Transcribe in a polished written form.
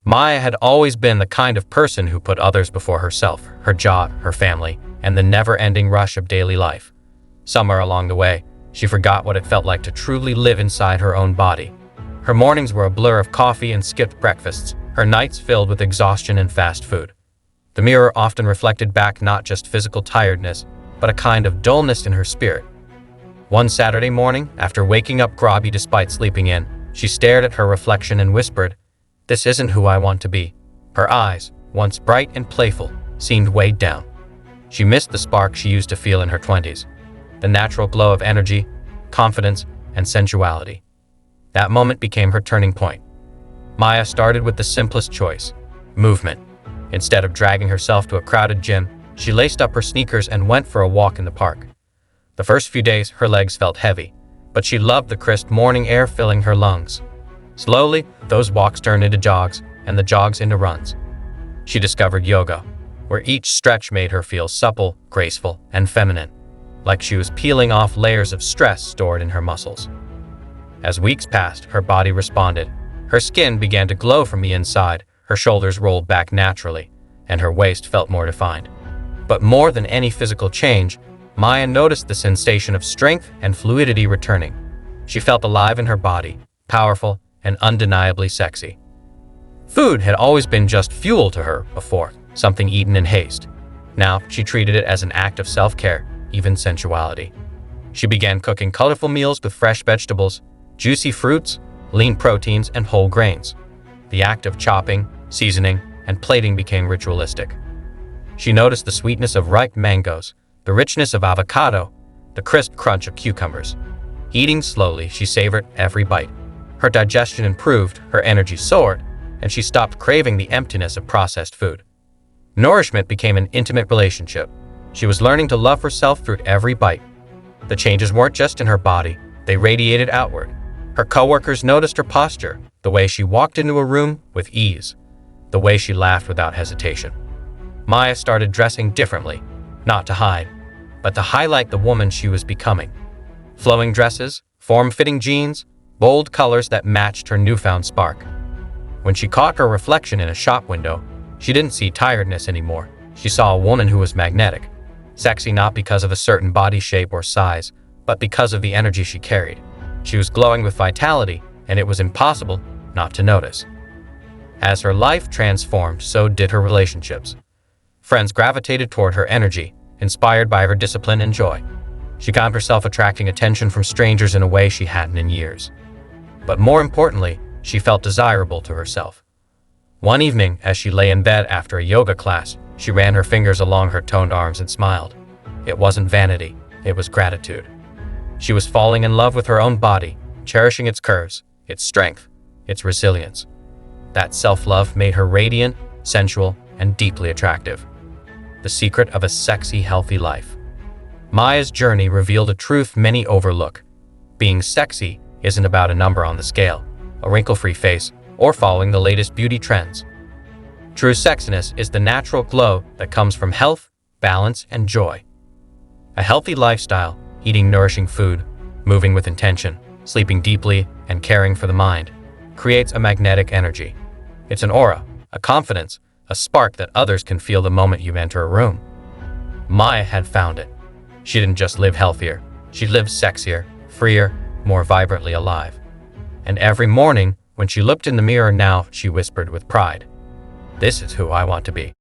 Maya had always been the kind of person who put others before herself, her job, her family, and the never-ending rush of daily life. Somewhere along the way, she forgot what it felt like to truly live inside her own body. Her mornings were a blur of coffee and skipped breakfasts, her nights filled with exhaustion and fast food. The mirror often reflected back not just physical tiredness, but a kind of dullness in her spirit. One Saturday morning, after waking up groggy despite sleeping in, she stared at her reflection and whispered, "This isn't who I want to be." Her eyes, once bright and playful, seemed weighed down. She missed the spark she used to feel in her 20s, the natural glow of energy, confidence, and sensuality. That moment became her turning point. Maya started with the simplest choice: movement. Instead of dragging herself to a crowded gym, she laced up her sneakers and went for a walk in the park. The first few days, her legs felt heavy, but she loved the crisp morning air filling her lungs. Slowly, those walks turned into jogs, and the jogs into runs. She discovered yoga, where each stretch made her feel supple, graceful, and feminine, like she was peeling off layers of stress stored in her muscles. As weeks passed, her body responded. Her skin began to glow from the inside, her shoulders rolled back naturally, and her waist felt more defined. But more than any physical change, Maya noticed the sensation of strength and fluidity returning. She felt alive in her body, powerful and undeniably sexy. Food had always been just fuel to her before, something eaten in haste. Now she treated it as an act of self-care, even sensuality. She began cooking colorful meals with fresh vegetables, juicy fruits, lean proteins, and whole grains. The act of chopping, seasoning, and plating became ritualistic. She noticed the sweetness of ripe mangoes, the richness of avocado, the crisp crunch of cucumbers. Eating slowly, she savored every bite. Her digestion improved, her energy soared, and she stopped craving the emptiness of processed food. Nourishment became an intimate relationship. She was learning to love herself through every bite. The changes weren't just in her body, they radiated outward. Her coworkers noticed her posture, the way she walked into a room with ease, the way she laughed without hesitation. Maya started dressing differently, not to hide, but to highlight the woman she was becoming. Flowing dresses, form-fitting jeans, bold colors that matched her newfound spark. When she caught her reflection in a shop window, she didn't see tiredness anymore. She saw a woman who was magnetic, sexy not because of a certain body shape or size, but because of the energy she carried. She was glowing with vitality, and it was impossible not to notice. As her life transformed, so did her relationships. Friends gravitated toward her energy, inspired by her discipline and joy. She found herself attracting attention from strangers in a way she hadn't in years. But more importantly, she felt desirable to herself. One evening, as she lay in bed after a yoga class, she ran her fingers along her toned arms and smiled. It wasn't vanity, it was gratitude. She was falling in love with her own body, cherishing its curves, its strength, its resilience. That self-love made her radiant, sensual, and deeply attractive. The secret of a sexy, healthy life. Maya's journey revealed a truth many overlook. Being sexy isn't about a number on the scale, a wrinkle-free face, or following the latest beauty trends. True sexiness is the natural glow that comes from health, balance, and joy. A healthy lifestyle, eating nourishing food, moving with intention, sleeping deeply, and caring for the mind, creates a magnetic energy. It's an aura, a confidence, a spark that others can feel the moment you enter a room. Maya had found it. She didn't just live healthier, she lived sexier, freer, more vibrantly alive. And every morning, when she looked in the mirror now, she whispered with pride, "This is who I want to be."